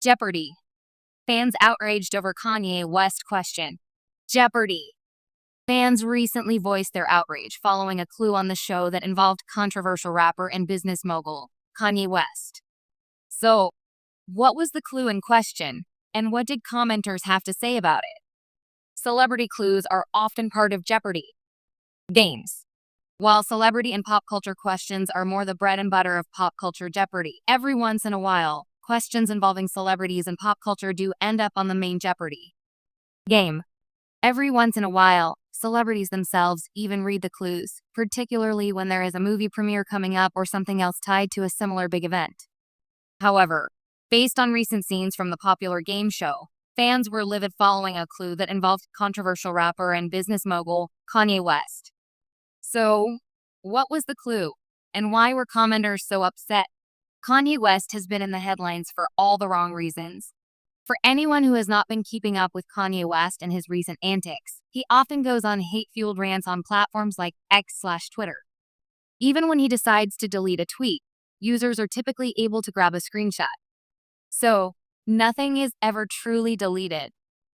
Jeopardy! Fans outraged over Kanye West question. Jeopardy! Fans recently voiced their outrage following a clue on the show that involved controversial rapper and business mogul, Kanye West. So, what was the clue in question, and what did commenters have to say about it? Celebrity clues are often part of Jeopardy! Games. While celebrity and pop culture questions are more the bread and butter of pop culture Jeopardy, every once in a while, questions involving celebrities and pop culture do end up on the main Jeopardy! Game. Every once in a while, celebrities themselves even read the clues, particularly when there is a movie premiere coming up or something else tied to a similar big event. However, based on recent scenes from the popular game show, fans were livid following a clue that involved controversial rapper and business mogul, Kanye West. So, what was the clue, and why were commenters so upset? Kanye West has been in the headlines for all the wrong reasons. For anyone who has not been keeping up with Kanye West and his recent antics, he often goes on hate-fueled rants on platforms like X/Twitter. Even when he decides to delete a tweet, users are typically able to grab a screenshot. So, nothing is ever truly deleted.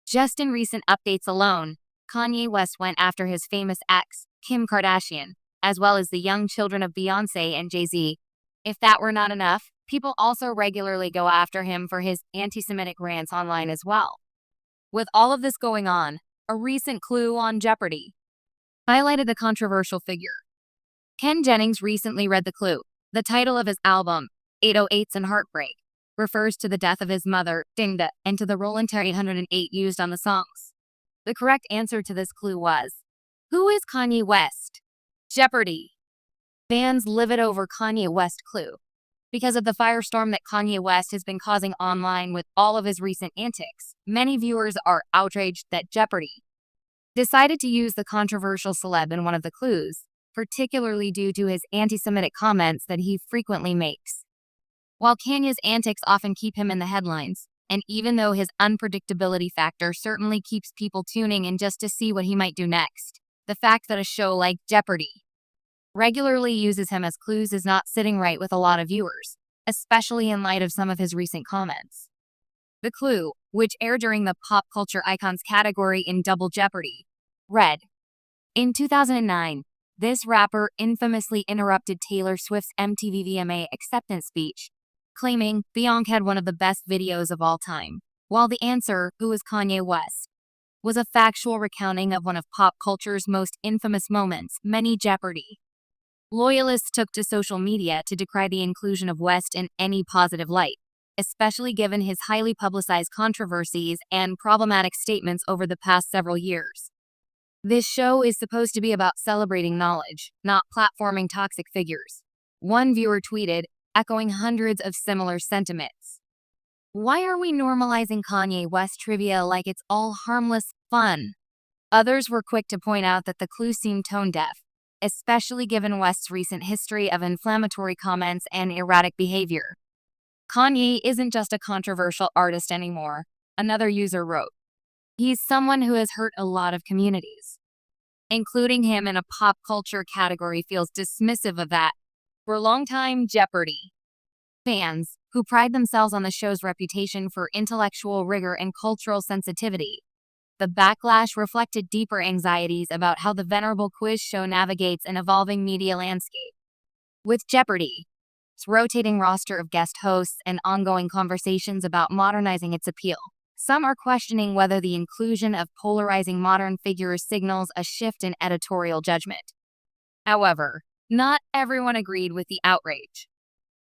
Just in recent updates alone, Kanye West went after his famous ex, Kim Kardashian, as well as the young children of Beyoncé and Jay-Z. If that were not enough, people also regularly go after him for his anti-Semitic rants online as well. With all of this going on, a recent clue on Jeopardy! Highlighted the controversial figure. Ken Jennings recently read the clue. The title of his album, 808s and Heartbreak, refers to the death of his mother, Dingda, and to the Rollin' 808 used on the songs. The correct answer to this clue was, who is Kanye West? Jeopardy! Fans livid over Kanye West clue. Because of the firestorm that Kanye West has been causing online with all of his recent antics, many viewers are outraged that Jeopardy! Decided to use the controversial celeb in one of the clues, particularly due to his anti-Semitic comments that he frequently makes. While Kanye's antics often keep him in the headlines, and even though his unpredictability factor certainly keeps people tuning in just to see what he might do next, the fact that a show like Jeopardy! Regularly uses him as clues is not sitting right with a lot of viewers, especially in light of some of his recent comments. The clue, which aired during the Pop Culture Icons category in Double Jeopardy, read, in 2009, this rapper infamously interrupted Taylor Swift's MTV VMA acceptance speech, claiming Beyonce had one of the best videos of all time, while the answer, who is Kanye West, was a factual recounting of one of pop culture's most infamous moments, many Jeopardy! Loyalists took to social media to decry the inclusion of West in any positive light, especially given his highly publicized controversies and problematic statements over the past several years. This show is supposed to be about celebrating knowledge, not platforming toxic figures. One viewer tweeted, echoing hundreds of similar sentiments. Why are we normalizing Kanye West trivia like it's all harmless fun? Others were quick to point out that the clue seemed tone-deaf, especially given West's recent history of inflammatory comments and erratic behavior. Kanye isn't just a controversial artist anymore, another user wrote. He's someone who has hurt a lot of communities. Including him in a pop culture category feels dismissive of that. For longtime Jeopardy! Fans, who pride themselves on the show's reputation for intellectual rigor and cultural sensitivity, the backlash reflected deeper anxieties about how the venerable quiz show navigates an evolving media landscape. With Jeopardy! Its rotating roster of guest hosts and ongoing conversations about modernizing its appeal, some are questioning whether the inclusion of polarizing modern figures signals a shift in editorial judgment. However, not everyone agreed with the outrage.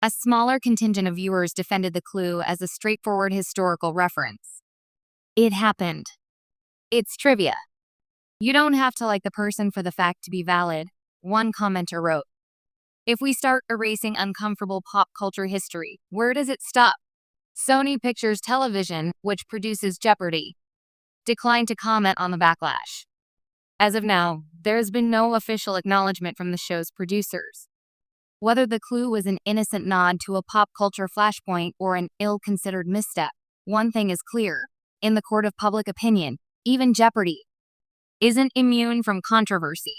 A smaller contingent of viewers defended the clue as a straightforward historical reference. It happened. It's trivia. You don't have to like the person for the fact to be valid, one commenter wrote. If we start erasing uncomfortable pop culture history, where does it stop? Sony Pictures Television, which produces Jeopardy! Declined to comment on the backlash. As of now, there has been no official acknowledgement from the show's producers. Whether the clue was an innocent nod to a pop culture flashpoint or an ill-considered misstep, one thing is clear. In the court of public opinion, even Jeopardy! Isn't immune from controversy.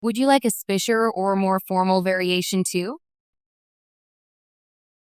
Would you like a spisher or more formal variation too?